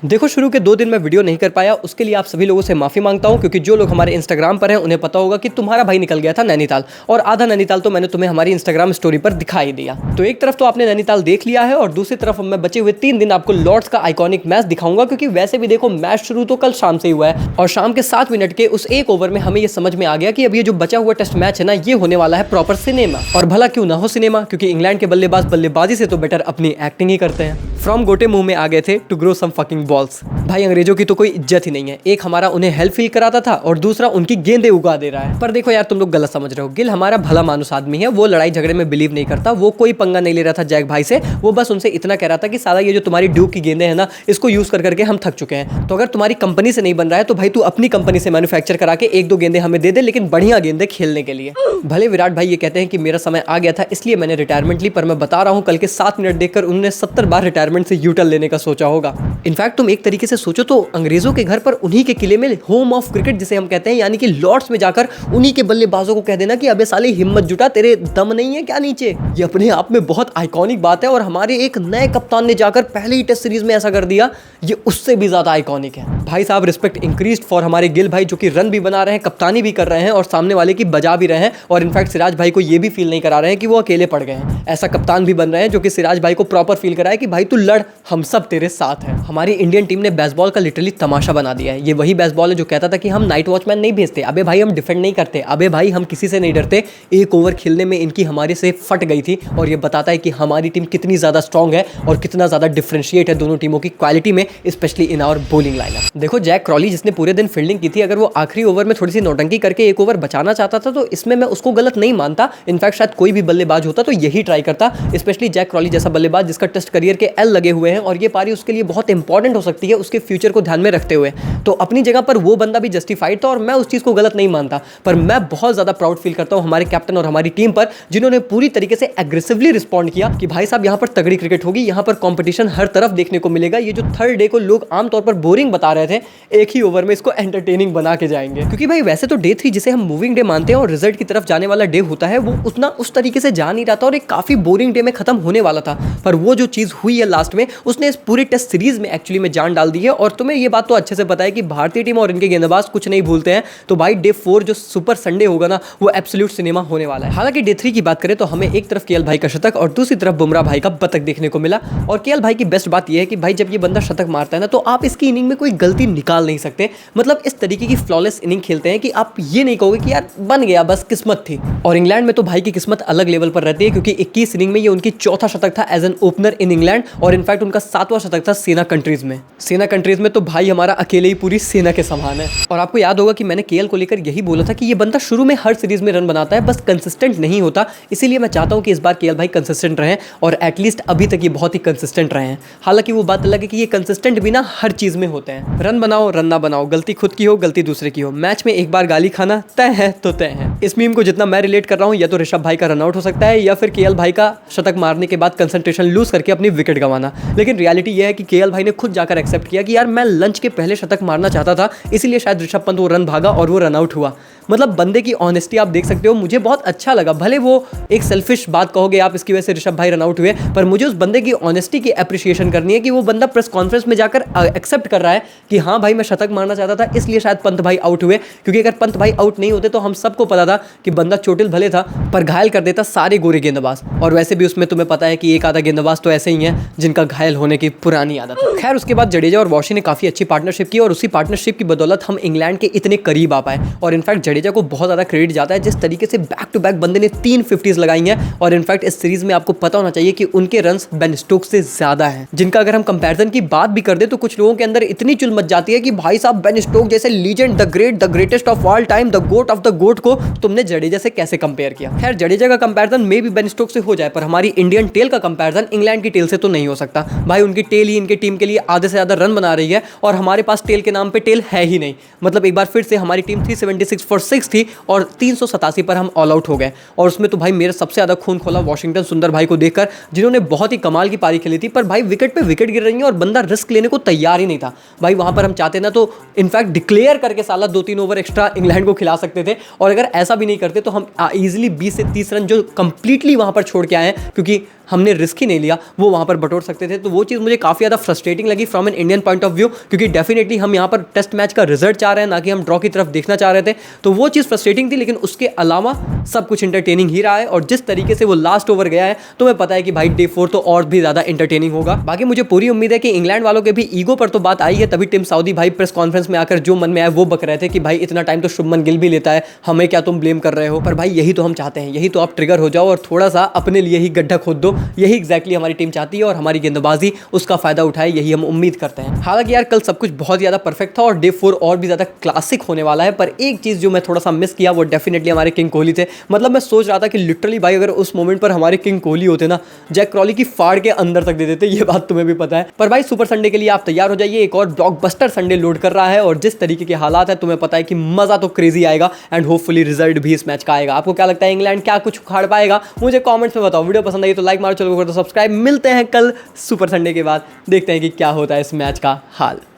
देखो शुरू के 2 दिन मैं वीडियो नहीं कर पाया, उसके लिए आप सभी लोगों से माफी मांगता हूं, क्योंकि जो लोग हमारे इंस्टाग्राम पर हैं उन्हें पता होगा कि तुम्हारा भाई निकल गया था नैनीताल, और आधा नैनीताल तो मैंने तुम्हें हमारी इंस्टाग्राम स्टोरी पर दिखाई दिया। तो एक तरफ तो आपने नैनीताल देख लिया है, और दूसरी तरफ मैं बचे हुए 3 दिन आपको लॉर्ड्स का आइकॉनिक मैच दिखाऊंगा, क्योंकि वैसे भी देखो मैच शुरू तो कल शाम से ही हुआ है, और शाम के 7 मिनट के उस एक ओवर में हमें ये समझ में आ गया कि अब ये जो बचा हुआ टेस्ट मैच है ना, ये होने वाला है प्रॉपर सिनेमा। और भला क्यों ना हो सिनेमा, क्योंकि इंग्लैंड के बल्लेबाज बल्लेबाजी से तो बेटर अपनी एक्टिंग ही करते हैं। फ्रॉम गोटे मुंह में आ गए थे to grow some fucking balls. भाई अंग्रेजों की तो कोई इज्जत ही नहीं है, एक हमारा उन्हें हेल्प फील कराता था और दूसरा उनकी गेंदें उगा दे रहा है। पर देखो यार, तुम लोग गलत समझ रहे हो। गिल हमारा भला मानुस आदमी है, वो लड़ाई झगड़े में बिलीव नहीं करता, वो कोई पंगा नहीं ले रहा था जैक भाई से। वो बस उनसे इतना कह रहा था कि साला ये जो तुम्हारी ड्यूक की गेंदें हैं ना, इसको यूज कर करके हम थक चुके हैं, तो अगर तुम्हारी कंपनी से नहीं बन रहा है तो भाई तू अपनी कंपनी से मैन्युफैक्चर करा के 1-2 गेंदें हमें दे दे, लेकिन बढ़िया गेंदें खेलने के लिए। भले विराट भाई ये कहते हैं कि मेरा समय आ गया था इसलिए मैंने रिटायरमेंट ली, पर मैं बता रहा हूँ कल के 7 मिनट देखकर उन्होंने 70 बार रिटायरमेंट से यूटर्न लेने का सोचा होगा। इनफैक्ट तुम एक तरीके से सोचो तो अंग्रेजों के घर पर उन्हीं के किले में होम ऑफ क्रिकेट जिसे हम कहते हैं, यानी कि लॉर्ड्स में जाकर उन्हीं के बल्लेबाजों को कह देना कि अबे साले हिम्मत जुटा, तेरे दम नहीं है क्या नीचे। ये अपने आप में बहुत आइकॉनिक बात है, और हमारे एक नए कप्तान ने जाकर पहले ही टेस्ट सीरीज में ऐसा कर दिया, ये उससे भी ज्यादा आइकॉनिक है। भाई साहब रिस्पेक्ट इंक्रीज्ड फॉर हमारे गिल भाई, जो कि रन भी बना रहे हैं, कप्तानी भी कर रहे हैं और सामने वाले की बजा भी रहे हैं, और इनफैक्ट सिराज भाई को ये भी फील नहीं करा रहे हैं कि वो अकेले पड़ गए हैं। ऐसा कप्तान भी बन रहे हैं जो कि सिराज भाई को प्रॉपर फील कराए कि भाई तू लड़, हम सब तेरे साथ हैं। हमारी इंडियन टीम ने बेसबॉल का लिटरली तमाशा बना दिया है। ये वही बेसबॉल है जो कहता था कि हम नाइट वॉचमैन नहीं भेजते, अबे भाई हम डिफेंड नहीं करते, अबे भाई हम किसी से नहीं डरते। एक ओवर खेलने में इनकी हमारे से फट गई थी, और ये बताता है कि हमारी टीम कितनी ज्यादा स्ट्रांग है और कितना ज्यादा डिफरेंशिएट है दोनों टीमों की क्वालिटी में, specially in our bowling lineup. देखो जैक क्रॉली जिसने पूरे दिन फील्डिंग की थी, अगर वो आखिरी ओवर में थोड़ी सी नौटंकी करके एक ओवर बचाना चाहता था तो इसमें मैं उसको गलत नहीं मानता। इनफैक्ट शायद कोई भी बल्लेबाज होता तो यही ट्राई करता, स्पेशली जैक क्रॉली जैसा बल्लेबाज जिसका टेस्ट करियर के एल लगे हुए हैं, और ये पारी उसके लिए बहुत इंपॉर्टेंट हो सकती है उसके फ्यूचर को ध्यान में रखते हुए। तो अपनी जगह पर वो बंदा भी जस्टिफाइड था, और मैं उस चीज को गलत नहीं मानता। पर मैं बहुत ज्यादा प्राउड फील करता हूं हमारे कैप्टन और हमारी टीम पर, जिन्होंने पूरी तरीके से एग्रेसिवली रिस्पॉन्ड किया कि भाई साहब यहां पर तगड़ी क्रिकेट होगी, यहां पर कंपटीशन हर तरफ देखने को मिलेगा। ये जो थर्ड डे को लोग आमतौर पर बोरिंग बता रहे थे, एक ही ओवर में इसको एंटरटेनिंग बना के जाएंगे। क्योंकि भाई वैसे तो डे 3 जिसे हम मूविंग डे मानते हैं और रिजल्ट की तरफ जाने वाला डे होता है, वो उतना उस तरीके से जा नहीं रहा था और एक काफी बोरिंग डे में खत्म होने वाला था। पर वो जो चीज हुई है लास्ट में, उसने इस पूरी टेस्ट सीरीज में एक्चुअली में जान डाल दी है। और तुम्हें ये बात तो अच्छे से पता है कि भारतीय टीम और इनके गेंदबाज कुछ नहीं भूलते हैं। तो भाई डे 4 जो सुपर संडे होगा ना, वो एब्सोल्यूट सिनेमा होने वाला है। हालांकि डे 3 की बात करें तो हमें एक तरफ केएल भाई का शतक और दूसरी तरफ बुमराह भाई का बतक देखने को मिला। और केएल भाई की बेस्ट बात यह है कि भाई जब ये बंदा शतक मारता है ना, तो आप इसकी इनिंग में कोई गलती निकाल नहीं सकते। मतलब इस तरीके की फ्लॉलेस इनिंग खेलते हैं कि आप ये नहीं कहोगे कि यार बन गया, बस किस्मत थी। और इंग्लैंड में तो भाई की किस्मत अलग लेवल पर रहती है, क्योंकि 21 इनिंग में ये उनकी चौथा शतक था as an opener in England, और इनफैक्ट उनका 7वां शतक था सेना कंट्रीज में। सेना कंट्रीज में तो भाई हमारा अकेले ही पूरी सेना के समान है। और आपको याद होगा कि मैंने केएल को लेकर यही बोला था कि ये बंदा शुरू में हर सीरीज में रन बनाता है, बस कंसिस्टेंट नहीं होता। इसीलिए मैं चाहता हूं कि इस बार केएल भाई कंसिस्टेंट रहें, और एटलीस्ट अभी तक ये बहुत ही कंसिस्टेंट रहे हैं। हालांकि वो बात अलग है कि ये कंसिस्टेंट भी ना हर चीज में होते हैं। रन बनाओ रन ना बनाओ, गलती खुद की हो गलती दूसरे की हो, मैच में एक बार गाली खाना तय है तो तय है। इस मीम को जितना मैं रिलेट कर रहा हूं, या तो ऋषभ भाई का रनआउट हो सकता है, या फिर केएल भाई का शतक मारने के बाद कंसंट्रेशन लूज करके अपनी विकेट गंवाना। लेकिन रियलिटी यह है कि केएल भाई ने खुद जाकर एक्सेप्ट किया कि यार मैं लंच के पहले शतक मारना चाहता था, इसीलिए शायद ऋषभ पंत वो रन भागा और वो रनआउट हुआ। मतलब बंदे की ऑनेस्टी आप देख सकते हो, मुझे बहुत अच्छा लगा। भले वो एक सेल्फिश बात कहोगे आप, इसकी वजह से ऋषभ भाई रनआउट हुए, पर मुझे उस बंदे की ऑनेस्टी की एप्रिसिएशन करनी है कि वो बंदा प्रेस कॉन्फ्रेंस में जाकर एक्सेप्ट कर रहा है कि हाँ भाई मैं शतक मारना चाहता था, इसलिए शायद पंत भाई आउट हुए। क्योंकि अगर पंत भाई आउट नहीं होते तो हम सबको पता था कि बंदा चोटिल भले था, पर घायल कर देता सारे गोरे गेंदबाज। और वैसे भी उसमें तुम्हें पता है कि एक आधा गेंदबाज तो ऐसे ही हैं जिनका घायल होने की पुरानी आदत है। खैर उसके बाद जडेजा और वॉशी ने काफी अच्छी पार्टनरशिप की, और उसी पार्टनरशिप की बदौलत हम इंग्लैंड के इतने करीब आ पाए। और इनफैक्ट जडेजा को बहुत ज्यादा क्रेडिट जाता है, जिस तरीके से बैक टू बैक बंदे ने 3 50s लगाई हैं। और इनफैक्ट इस सीरीज में आपको पता होना चाहिए कि उनके रन्स बेन स्टोक्स से ज्यादा हैं, जिनका अगर हम कंपैरिजन की बात भी कर दे तो कुछ लोगों के अंदर इतनी चुल मच जाती है कि भाई साहब बेन स्टोक्स जैसे legend, the great, the greatest of all time, the GOAT of the GOAT को तुमने जडेजा से कैसे कंपेयर किया। खैर जडेजा का कंपैरिजन मे भी बेन स्टोक्स से हो जाए, पर हमारी इंडियन टेल का कंपैरिजन इंग्लैंड की टेल से तो नहीं हो सकता। भाई उनकी टेल ही इनके टीम के लिए आधे से ज्यादा रन बना रही है, और हमारे पास टेल के नाम पे टेल है ही नहीं। मतलब एक बार फिर से हमारी टीम 376 फॉर 6 थी और 387 पर हम ऑल आउट हो गए। और उसमें तो भाई मेरा सबसे ज्यादा खून खोला वॉशिंगटन सुंदर भाई को देखकर, जिन्होंने बहुत ही कमाल की पारी खेली थी। पर भाई विकेट पे विकेट गिर रही है और बंदा रिस्क लेने को तैयार ही नहीं था। भाई वहां वहाँ पर हम चाहते ना तो इनफैक्ट डिक्लेयर करके साला 2-3 ओवर एक्स्ट्रा इंग्लैंड को खिला सकते थे। और अगर ऐसा भी नहीं करते तो हम ईजिली 20 से 30 रन जो कंप्लीटली वहाँ पर छोड़ के आए हैं, क्योंकि हमने रिस्क ही नहीं लिया, वो वहाँ पर बटोर सकते थे। तो वो चीज़ मुझे काफ़ी ज़्यादा फ्रस्ट्रेटिंग लगी from an Indian point of view, क्योंकि डेफिनेटली हम यहाँ पर टेस्ट मैच का रिजल्ट चाह रहे हैं, ना कि हम ड्रॉ की तरफ देखना चाह रहे थे। तो वो चीज़ फ्रस्ट्रेटिंग थी, लेकिन उसके अलावा सब कुछ इंटरटेनिंग ही रहा है। और जिस तरीके से वो लास्ट ओवर गया है, तो मैं पता है कि भाई डे 4 तो और भी ज़्यादा इंटरटेनिंग होगा। बाकी मुझे पूरी उम्मीद है कि इंग्लैंड वालों के भी ईगो पर तो बात आई है, तभी टिम साउदी भाई प्रेस कॉन्फ्रेंस में आकर जो मन में आया वो बक रहे थे कि भाई इतना टाइम तो शुभमन गिल भी लेता है, हमें क्या तुम ब्लेम कर रहे हो। पर भाई यही तो हम चाहते हैं, यही तो आप ट्रिगर हो जाओ और थोड़ा सा अपने लिए ही गड्ढा खोद दो। यही एग्जैक्टली हमारी टीम चाहती है और हमारी गेंदबाजी उसका फायदा उठाए, यही हम उम्मीद करते हैं। हालांकि यार कल सब कुछ बहुत ज़्यादा परफेक्ट था और डे 4 और भी ज़्यादा क्लासिक होने वाला है। पर एक चीज़ जो मैं थोड़ा सा मिस किया वो डेफिनेटली हमारे किंग कोहली थे। मतलब मैं सोच रहा था कि लिटरली भाई अगर उस मोमेंट पर हमारे किंग कोहली होते ना, जैक क्रॉली की फाड़ के अंदर तक दे देते। ये बात तुम्हें भी पता है। पर भाई सुपर संडे के लिए आप तैयार हो जाइए, एक और ब्लॉकबस्टर संडे लोड कर रहा है और जिस तरीके के हालात है तुम्हें पता है कि मजा तो क्रेजी आएगा एंड होपफुली रिजल्ट भी इस मैच का आएगा। आपको क्या लगता है, इंग्लैंड क्या कुछ उखाड़ पाएगा? मुझे कमेंट्स में बताओ। वीडियो पसंद आई तो लाइक मारो, चलो कर दो सब्सक्राइब। मिलते हैं कल सुपर संडे के बाद, देखते हैं कि क्या होता है इस मैच का हाल।